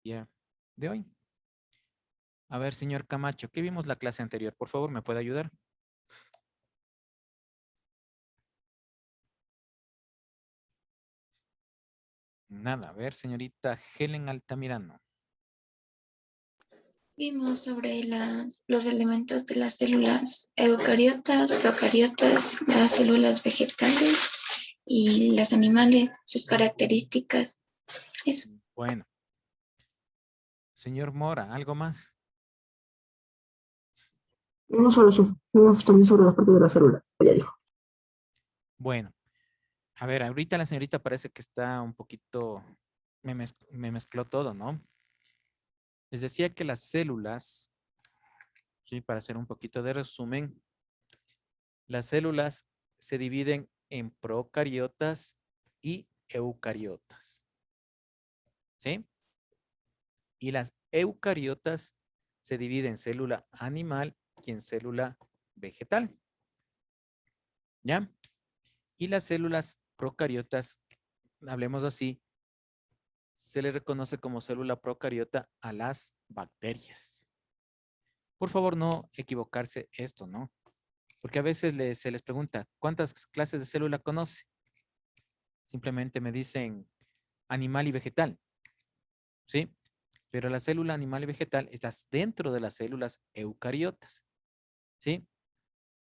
día de hoy. A ver, señor Camacho, ¿qué vimos la clase anterior? Por favor, ¿me puede ayudar? Nada. A ver, señorita Helen Altamirano. Vimos sobre los elementos de las células eucariotas, procariotas, las células vegetales y las animales, sus características. Eso. Bueno. Señor Mora, ¿algo más? No solo eso, vemos también sobre la parte de la célula, ya dijo. Bueno. A ver, ahorita la señorita parece que está un poquito... Me mezcló todo, ¿no? Les decía que las células, sí, para hacer un poquito de resumen, las células se dividen en procariotas y eucariotas, ¿sí? Y las eucariotas se dividen en célula animal y en célula vegetal, ¿ya? Y las células procariotas, hablemos así, se le reconoce como célula procariota a las bacterias. Por favor, no equivocarse esto, ¿no? Porque a veces se les pregunta, ¿cuántas clases de célula conoce? Simplemente me dicen animal y vegetal, ¿sí? Pero la célula animal y vegetal está dentro de las células eucariotas, ¿sí?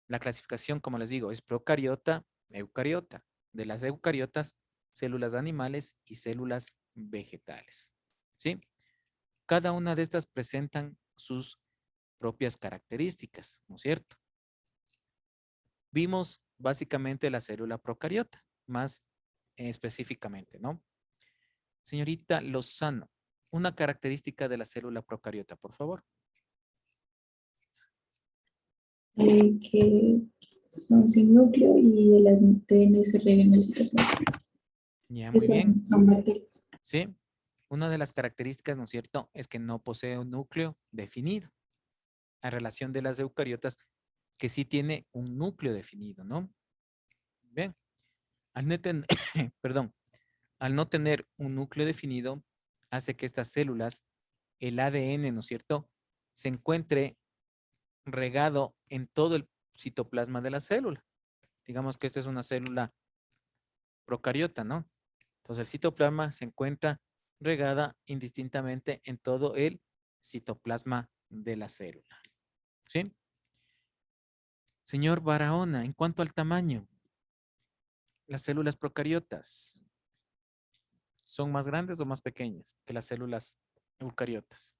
La clasificación, como les digo, es procariota, eucariota. De las eucariotas, células animales y células vegetales, ¿sí? Cada una de estas presentan sus propias características, ¿no es cierto? Vimos básicamente la célula procariota, más específicamente, ¿no? Señorita Lozano, una característica de la célula procariota, por favor. Que son sin núcleo y el ADN se riega en el citoplasma. Ya, Que muy bien. son bacterias. Sí, una de las características, ¿no es cierto?, es que no posee un núcleo definido. A relación de las eucariotas, que sí tiene un núcleo definido, ¿no? Bien, al no tener, perdón, al no tener un núcleo definido, hace que estas células, el ADN, ¿no es cierto?, se encuentre regado en todo el citoplasma de la célula. Digamos que esta es una célula procariota, ¿no? Entonces el citoplasma se encuentra regada indistintamente en todo el citoplasma de la célula. ¿Sí? Señor Barahona, en cuanto al tamaño, las células procariotas son más grandes o más pequeñas que las células eucariotas.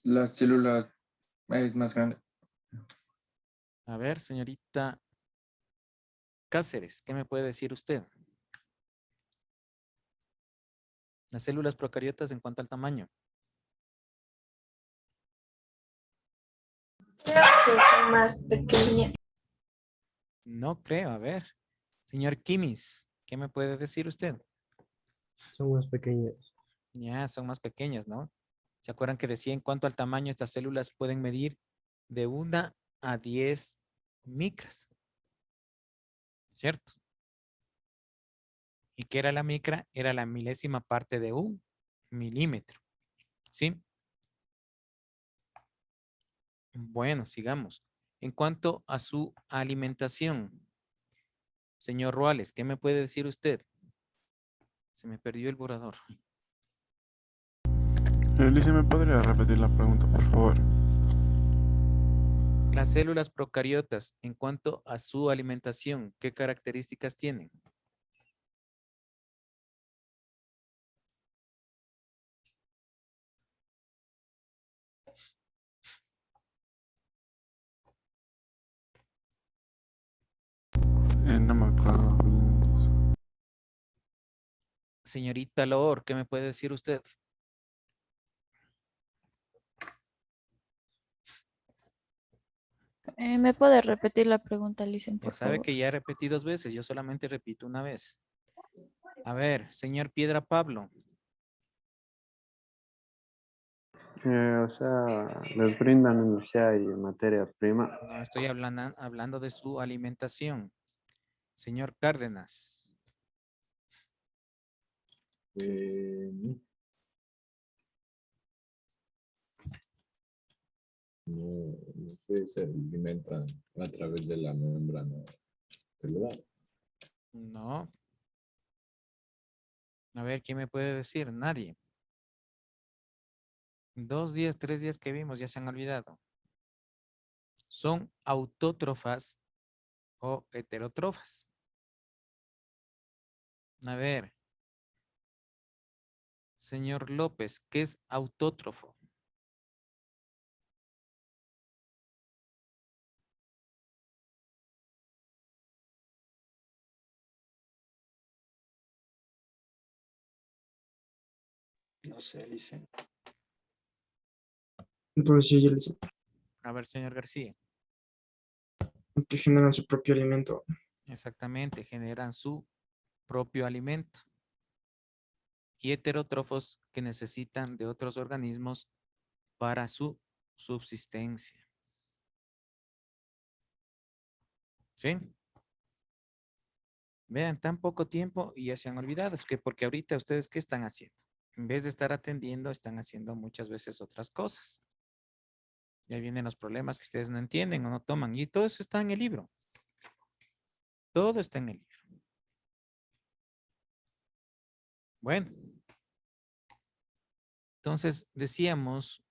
Las células es más grande. A ver, señorita Cáceres, ¿qué me puede decir usted? Las células procariotas en cuanto al tamaño. Creo que son más pequeñas. No creo, a ver. Señor Kimis, ¿qué me puede decir usted? Son más pequeñas. Ya, son más pequeñas, ¿no? ¿Se acuerdan que decía en cuanto al tamaño, estas células pueden medir de 1 a 10 micras? ¿Cierto? ¿Y qué era la micra? Era la milésima parte de un milímetro. ¿Sí? Bueno, sigamos. En cuanto a su alimentación, señor Ruales, ¿qué me puede decir usted? Se me perdió el borrador. Alicia, ¿me podría repetir la pregunta, por favor? Las células procariotas, en cuanto a su alimentación, ¿qué características tienen? No me acuerdo bien de eso. Señorita Loor, ¿qué me puede decir usted? ¿Me puede repetir la pregunta, Licen, Ya por sabe favor? que ya repetí 2 veces, yo solamente repito una vez. A ver, señor Piedra Pablo. O sea, les brindan energía y materia prima. No estoy hablando de su alimentación. Señor Cárdenas. No sé, se alimentan a través de la membrana celular. No. A ver, ¿quién me puede decir? Nadie. 2 días, 3 días que vimos ya se han olvidado. Son autótrofas o heterótrofas. A ver. Señor López, ¿qué es autótrofo? No sé, Licen. Entonces yo ya les A ver, señor García. que generan su propio alimento. Exactamente, generan su propio alimento. Y heterótrofos que necesitan de otros organismos para su subsistencia. ¿Sí? Vean, tan poco tiempo y ya se han olvidado. Es que porque ahorita ustedes, ¿qué están haciendo? En vez de estar atendiendo, están haciendo muchas veces otras cosas. Y ahí vienen los problemas que ustedes no entienden o no toman. Y todo eso está en el libro. Todo está en el libro. Bueno. Entonces, decíamos,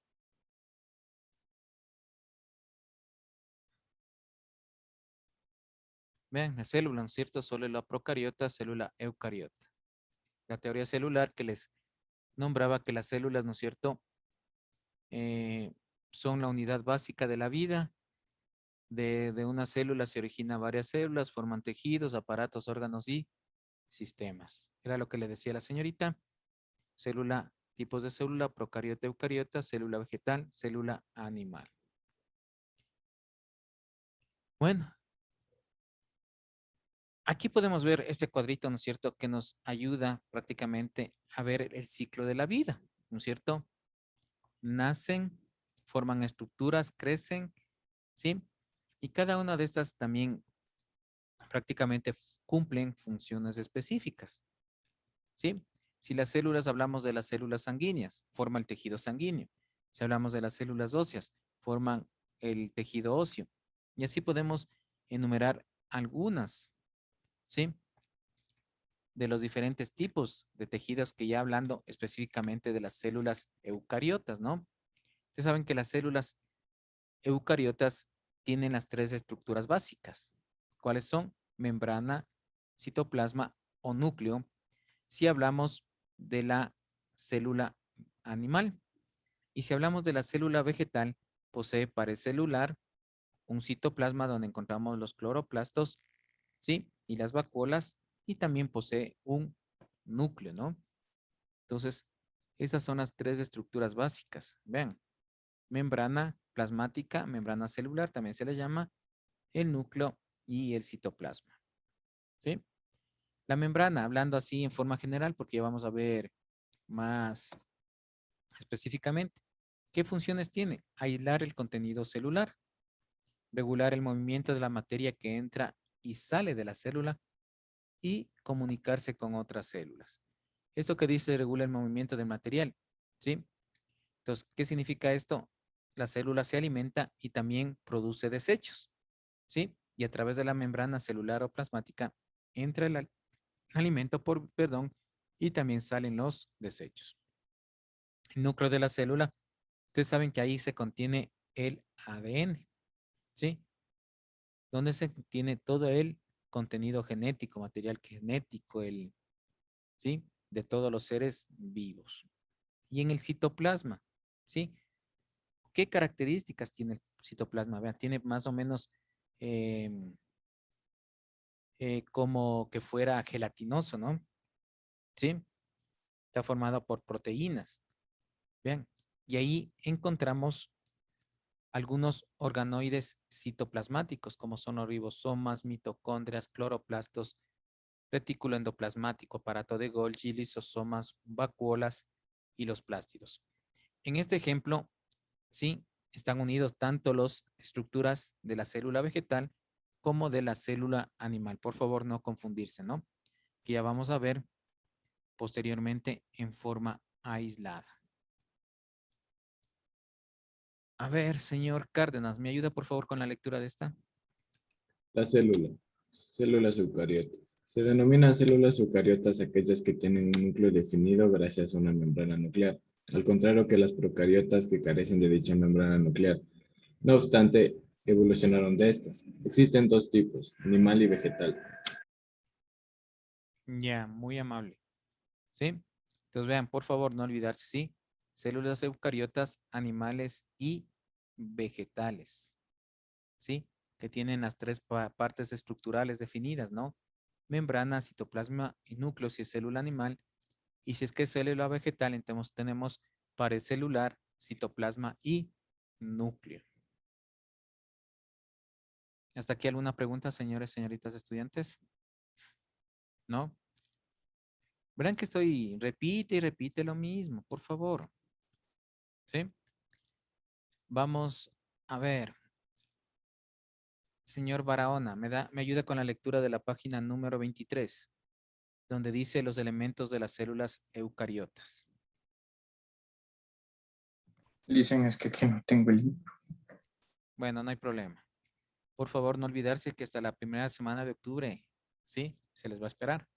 vean, la célula, ¿no es cierto? Célula procariota, célula eucariota. La teoría celular que les nombraba que las células, ¿no es cierto? Son la unidad básica de la vida. De una célula se originan varias células, forman tejidos, aparatos, órganos y sistemas. Era lo que le decía la señorita. Célula, tipos de célula, procariota, eucariota, célula vegetal, célula animal. Bueno. Aquí podemos ver este cuadrito, ¿no es cierto?, que nos ayuda prácticamente a ver el ciclo de la vida, ¿no es cierto? Nacen, forman estructuras, crecen, ¿sí? Y cada una de estas también prácticamente cumplen funciones específicas, ¿sí? Si las células, hablamos de las células sanguíneas, forma el tejido sanguíneo. Si hablamos de las células óseas, forman el tejido óseo. Y así podemos enumerar algunas, ¿sí? De los diferentes tipos de tejidos que ya hablando específicamente de las células eucariotas, ¿no? Ustedes saben que las células eucariotas tienen las 3 estructuras básicas. ¿Cuáles son? Membrana, citoplasma o núcleo. Si hablamos de la célula animal. Y si hablamos de la célula vegetal, posee pared celular, un citoplasma donde encontramos los cloroplastos, ¿sí? Y las vacuolas, y también posee un núcleo, ¿no? Entonces, esas son las 3 estructuras básicas. Vean, membrana plasmática, membrana celular, también se le llama el núcleo y el citoplasma, ¿sí? La membrana, hablando así en forma general, porque ya vamos a ver más específicamente. ¿Qué funciones tiene? Aislar el contenido celular, regular el movimiento de la materia que entra y sale de la célula y comunicarse con otras células. Esto que dice regula el movimiento del material, ¿sí? Entonces, ¿qué significa esto? La célula se alimenta y también produce desechos, ¿sí? Y a través de la membrana celular o plasmática entra el alimento, y también salen los desechos. El núcleo de la célula, ustedes saben que ahí se contiene el ADN, ¿sí? Donde se contiene todo el contenido genético, material genético, ¿sí? De todos los seres vivos. Y en el citoplasma, ¿sí? ¿Qué características tiene el citoplasma? Vean, tiene más o menos como que fuera gelatinoso, ¿no? ¿Sí? Está formado por proteínas. Vean, y ahí encontramos algunos organoides citoplasmáticos, como son los ribosomas, mitocondrias, cloroplastos, retículo endoplasmático, aparato de Golgi, lisosomas, vacuolas y los plástidos. En este ejemplo, sí, están unidos tanto las estructuras de la célula vegetal como de la célula animal. Por favor, no confundirse, ¿no? Que ya vamos a ver posteriormente en forma aislada. A ver, señor Cárdenas, ¿me ayuda por favor con la lectura de esta? La célula. Células eucariotas. Se denominan células eucariotas aquellas que tienen un núcleo definido gracias a una membrana nuclear, al contrario que las procariotas que carecen de dicha membrana nuclear. No obstante, evolucionaron de estas. Existen dos tipos, animal y vegetal. Ya, muy amable. ¿Sí? Entonces vean, por favor, no olvidarse, ¿sí? Células eucariotas, animales y vegetales. ¿Sí? Que tienen las tres partes estructurales definidas, ¿no? Membrana, citoplasma y núcleo si es célula animal. Y si es que es célula vegetal, entonces tenemos pared celular, citoplasma y núcleo. ¿Hasta aquí alguna pregunta, señores, señoritas estudiantes? ¿No? Verán que estoy, repite y repite lo mismo, por favor. ¿Sí? Vamos a ver. Señor Barahona, me ayuda con la lectura de la página número 23, donde dice los elementos de las células eucariotas. Dicen es que aquí no tengo el libro. Bueno, no hay problema. Por favor, no olvidarse que hasta la primera semana de octubre, ¿sí? Se les va a esperar.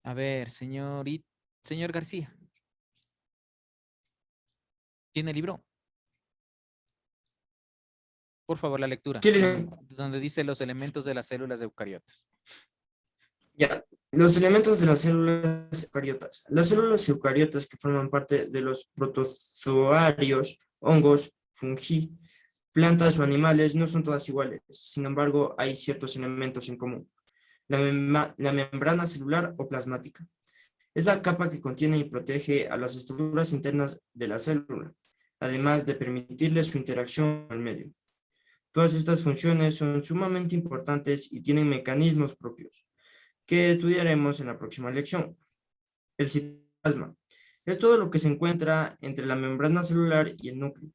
A ver, señor García. ¿Tiene el libro? Por favor, la lectura, Sí, licenciado. donde dice los elementos de las células eucariotas. Ya, los elementos de las células eucariotas. Las células eucariotas que forman parte de los protozoarios, hongos, fungi, plantas o animales no son todas iguales. Sin embargo, hay ciertos elementos en común. La membrana celular o plasmática es la capa que contiene y protege a las estructuras internas de la célula, además de permitirle su interacción con el medio. Todas estas funciones son sumamente importantes y tienen mecanismos propios, que estudiaremos en la próxima lección. El citoplasma es todo lo que se encuentra entre la membrana celular y el núcleo.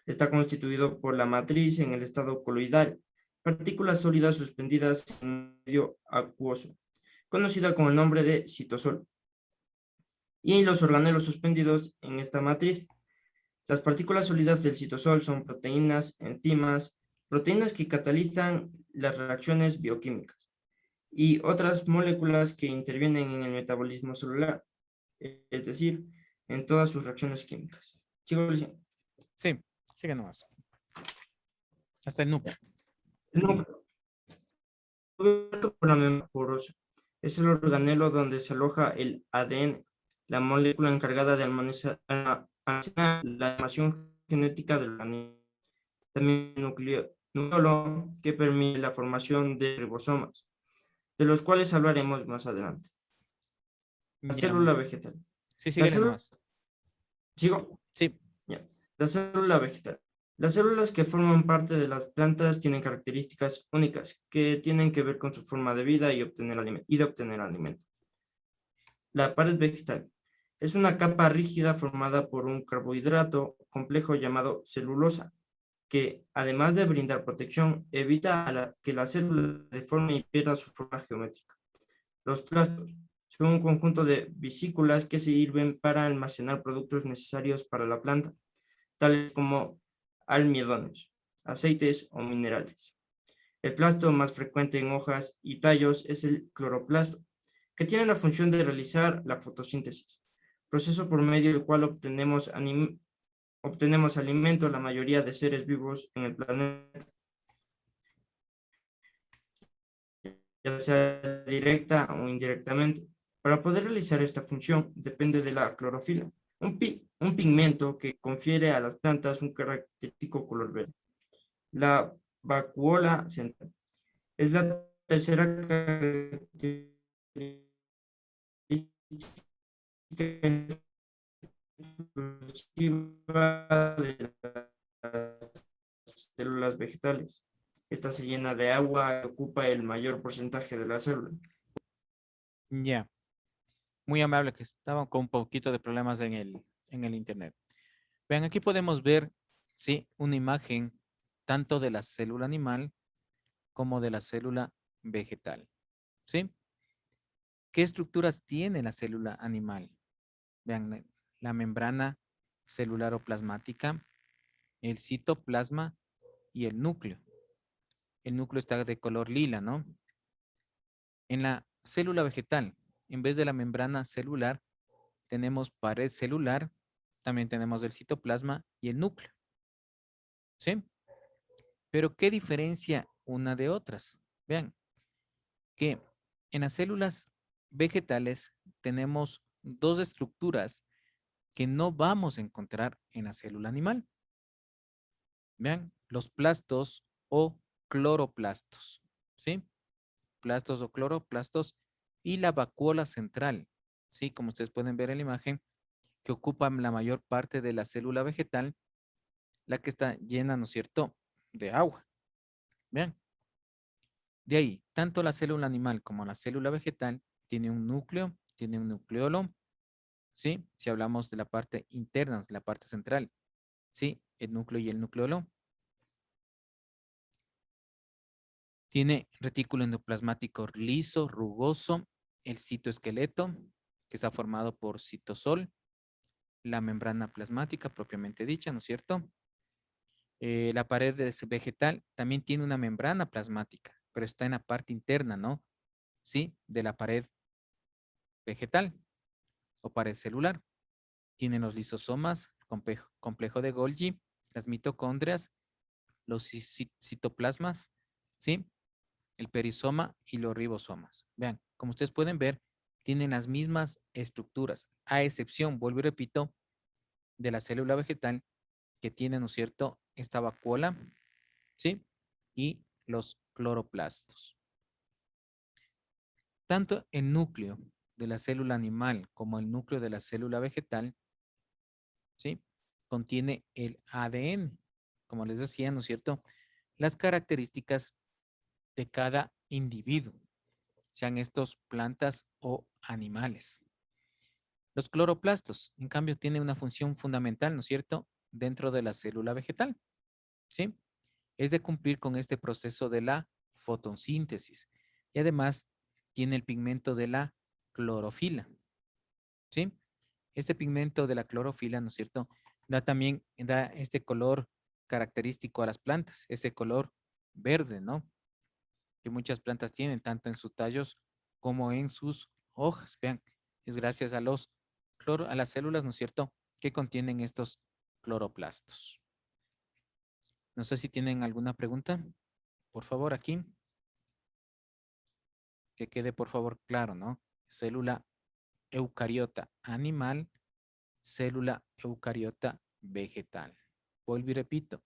Está constituido por la matriz en el estado coloidal, partículas sólidas suspendidas en un medio acuoso, conocida con el nombre de citosol, y los organelos suspendidos en esta matriz. Las partículas sólidas del citosol son proteínas, enzimas, proteínas que catalizan las reacciones bioquímicas y otras moléculas que intervienen en el metabolismo celular, es decir, en todas sus reacciones químicas. ¿Sigo diciendo? Sí, sigue nomás. Hasta el núcleo. El núcleo, cubierto por la membrana porosa, es el organelo donde se aloja el ADN, la molécula encargada de almacenar la información genética del organismo. También el nucleolo, que permite la formación de ribosomas, de los cuales hablaremos más adelante. La célula vegetal. Sí, La sigue célula, nomás. ¿sigo? Sí. Ya. La célula vegetal. Las células que forman parte de las plantas tienen características únicas que tienen que ver con su forma de vida y de obtener alimento. La pared vegetal es una capa rígida formada por un carbohidrato complejo llamado celulosa, que además de brindar protección, evita que la célula deforme y pierda su forma geométrica. Los plastos son un conjunto de vesículas que sirven para almacenar productos necesarios para la planta, tales como almidones, aceites o minerales. El plasto más frecuente en hojas y tallos es el cloroplasto, que tiene la función de realizar la fotosíntesis, proceso por medio del cual obtenemos alimento a la mayoría de seres vivos en el planeta, ya sea directa o indirectamente. Para poder realizar esta función depende de la clorofila, un pigmento que confiere a las plantas un característico color verde. La vacuola central es la tercera característica exclusiva de las células vegetales. Esta se llena de agua y ocupa el mayor porcentaje de la célula. Ya. Muy amable, que estaban con un poquito de problemas en el internet. Vean, aquí podemos ver, sí, una imagen tanto de la célula animal como de la célula vegetal. ¿Sí? ¿Qué estructuras tiene la célula animal? Vean, la membrana celular o plasmática, el citoplasma y el núcleo. El núcleo está de color lila, ¿no? En la célula vegetal, en vez de la membrana celular, tenemos pared celular, también tenemos el citoplasma y el núcleo. ¿Sí? Pero ¿qué diferencia una de otras? Vean, que en las células vegetales tenemos dos estructuras que no vamos a encontrar en la célula animal. Vean, los plastos o cloroplastos, ¿sí? Plastos o cloroplastos y la vacuola central, ¿sí? Como ustedes pueden ver en la imagen, que ocupan la mayor parte de la célula vegetal, la que está llena, ¿no es cierto?, de agua. Vean. De ahí, tanto la célula animal como la célula vegetal tiene un núcleo, tiene un nucleolo, ¿sí? Si hablamos de la parte interna, de la parte central, ¿sí? El núcleo y el nucleolo. Tiene retículo endoplasmático liso, rugoso, el citoesqueleto, que está formado por citosol, la membrana plasmática propiamente dicha, ¿no es cierto? La pared vegetal también tiene una membrana plasmática, pero está en la parte interna, ¿no? Sí, de la pared vegetal o pared celular. Tienen los lisosomas, complejo de Golgi, las mitocondrias, los citoplasmas, ¿sí? El perisoma y los ribosomas. Vean, como ustedes pueden ver, tienen las mismas estructuras, a excepción, vuelvo y repito, de la célula vegetal que tiene, ¿no es cierto?, esta vacuola, ¿sí? Y los cloroplastos. Tanto el núcleo de la célula animal como el núcleo de la célula vegetal, ¿sí?, contiene el ADN, como les decía, ¿no es cierto?, las características de cada individuo, sean estos plantas o animales. Los cloroplastos, en cambio, tienen una función fundamental, ¿no es cierto?, dentro de la célula vegetal, ¿sí? Es de cumplir con este proceso de la fotosíntesis y además tiene el pigmento de la clorofila, ¿sí? Este pigmento de la clorofila, ¿no es cierto?, da este color característico a las plantas, ese color verde, ¿no?, que muchas plantas tienen, tanto en sus tallos como en sus hojas. Vean, es gracias a a las células, ¿no es cierto?, que contienen estos cloroplastos. No sé si tienen alguna pregunta. Por favor, aquí. Que quede, por favor, claro, ¿no? Célula eucariota animal, célula eucariota vegetal. Vuelvo y repito.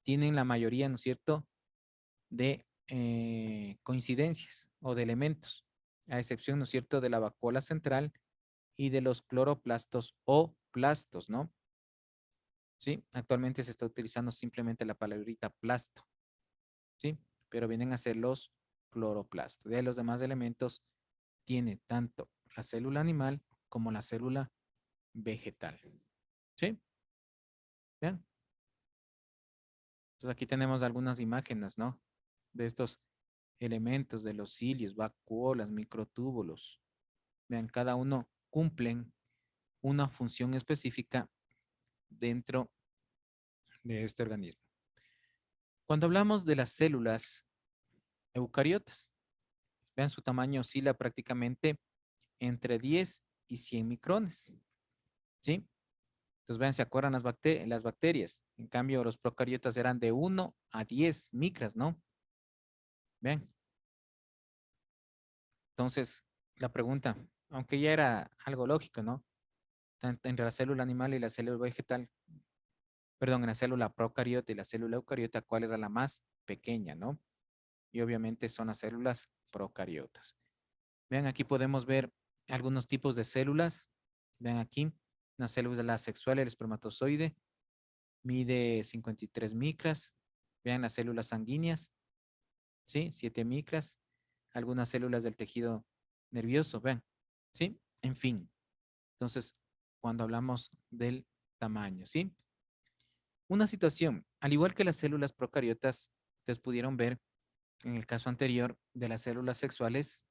Tienen la mayoría, ¿no es cierto?, de coincidencias o de elementos, a excepción, ¿no es cierto?, de la vacuola central y de los cloroplastos o plastos, ¿no? Sí, actualmente se está utilizando simplemente la palabrita plasto, ¿sí? Pero vienen a ser los cloroplastos. De los demás elementos tiene tanto la célula animal como la célula vegetal, ¿sí? Vean. Entonces aquí tenemos algunas imágenes, ¿no?, de estos elementos de los cilios, vacuolas, microtúbulos. Vean, cada uno cumplen una función específica dentro de este organismo. Cuando hablamos de las células eucariotas, vean, su tamaño oscila prácticamente entre 10 y 100 micrones, ¿sí? Entonces, vean, ¿se acuerdan las bacterias? En cambio, los procariotas eran de 1 a 10 micras, ¿no? Vean. Entonces, la pregunta, aunque ya era algo lógico, ¿no?, tanto entre la célula animal y la célula vegetal, perdón, en la célula procariota y la célula eucariota, ¿cuál era la más pequeña, no? Y obviamente son las células procariotas. Vean, aquí podemos ver algunos tipos de células. Vean aquí, una célula sexual, el espermatozoide, mide 53 micras. Vean las células sanguíneas, ¿sí? 7 micras. Algunas células del tejido nervioso, vean, ¿sí? En fin. Entonces, cuando hablamos del tamaño, ¿sí? Una situación, al igual que las células procariotas, ustedes pudieron ver En el caso anterior de las células sexuales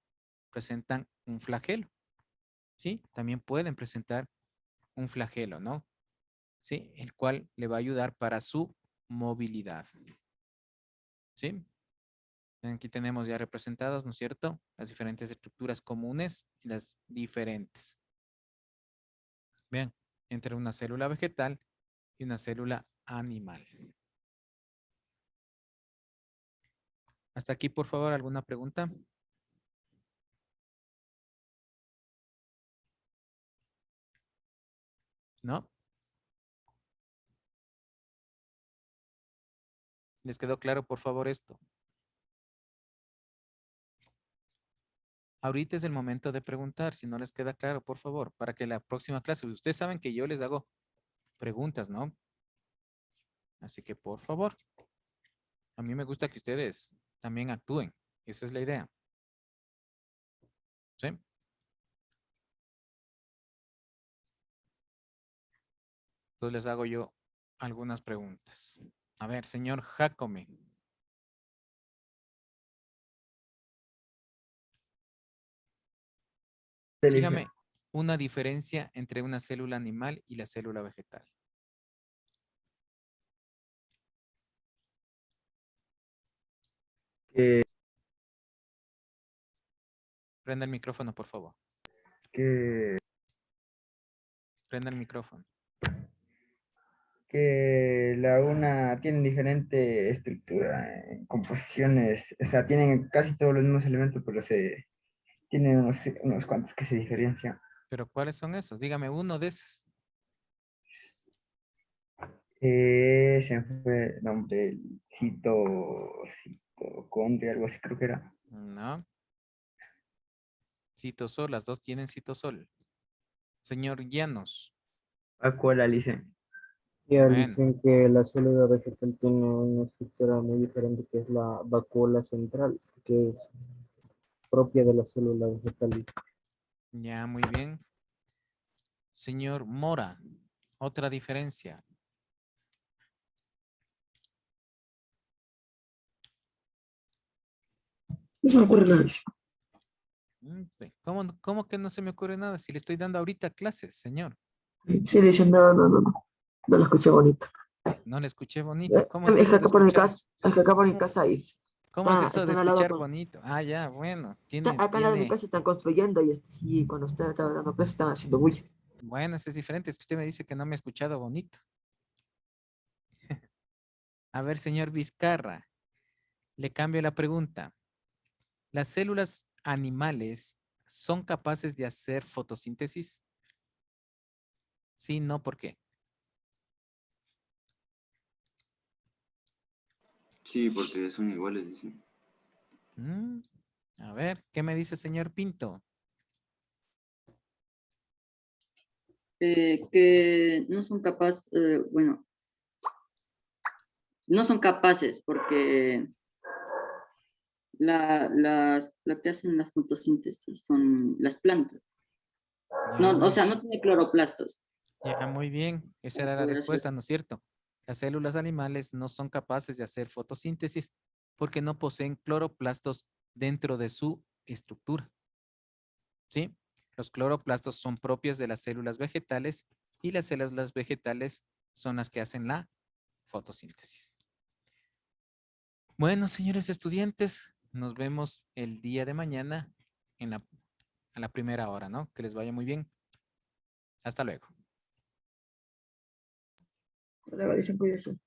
presentan un flagelo. ¿Sí? También pueden presentar un flagelo, ¿no? ¿Sí? El cual le va a ayudar para su movilidad. ¿Sí? Aquí tenemos ya representados, ¿no es cierto? Las diferentes estructuras comunes y las diferentes. Vean, entre una célula vegetal y una célula animal. Hasta aquí, por favor, ¿alguna pregunta? ¿No? ¿Les quedó claro, por favor, esto? Ahorita es el momento de preguntar, si no les queda claro, por favor, para que la próxima clase, ustedes saben que yo les hago preguntas, ¿no? Así que, por favor, a mí me gusta que ustedes también actúen. Esa es la idea. ¿Sí? Entonces les hago yo algunas preguntas. A ver, señor Jacome. Dígame una diferencia entre una célula animal y la célula vegetal. Prenda el micrófono, por favor. Prenda el micrófono. Que la una tiene diferente estructura, composiciones, o sea, tienen casi todos los mismos elementos, pero tienen unos cuantos que se diferencian. ¿Pero cuáles son esos? Dígame uno de esos. Se me fue el nombre, citocondria, algo así creo que era. No. Citosol, las dos tienen citosol. Señor Llanos. ¿A cuál Alice? Ya Bueno. dicen que la célula vegetal tiene una estructura muy diferente, que es la vacuola central, que es propia de la célula vegetal. Ya, muy bien. Señor Mora, otra diferencia. No se me ocurre nada de eso. ¿Cómo que no se me ocurre nada? Si le estoy dando ahorita clases, señor. Sí, le dicen, no, no, no, no. No lo escuché bonito. No le escuché bonito. ¿Cómo es Es que eso de acá por mi escuchar? casa, es que acá por mi casa ¿Cómo es eso de están al lado escuchar bonito? Ah, ya, bueno. acá al lado de mi casa están construyendo y cuando usted estaba dando clases están haciendo bulla. Bueno, eso es diferente. Es que usted me dice que no me ha escuchado bonito. A ver, señor Vizcarra, le cambio la pregunta. ¿Las células animales son capaces de hacer fotosíntesis? Sí, no, ¿por qué? Sí, porque son iguales, dicen. A ver, ¿qué me dice señor Pinto? Que no son capaces, bueno, no son capaces porque lo que hacen la fotosíntesis son las plantas. Ya, No, o sea, no tiene cloroplastos. ya, muy bien. Esa para era la poder hacer- respuesta, ¿no es cierto? Las células animales no son capaces de hacer fotosíntesis porque no poseen cloroplastos dentro de su estructura. ¿Sí? Los cloroplastos son propios de las células vegetales y las células vegetales son las que hacen la fotosíntesis. Bueno, señores estudiantes, nos vemos el día de mañana a la primera hora, ¿no? Que les vaya muy bien. Hasta luego. Le dicen, cuídese.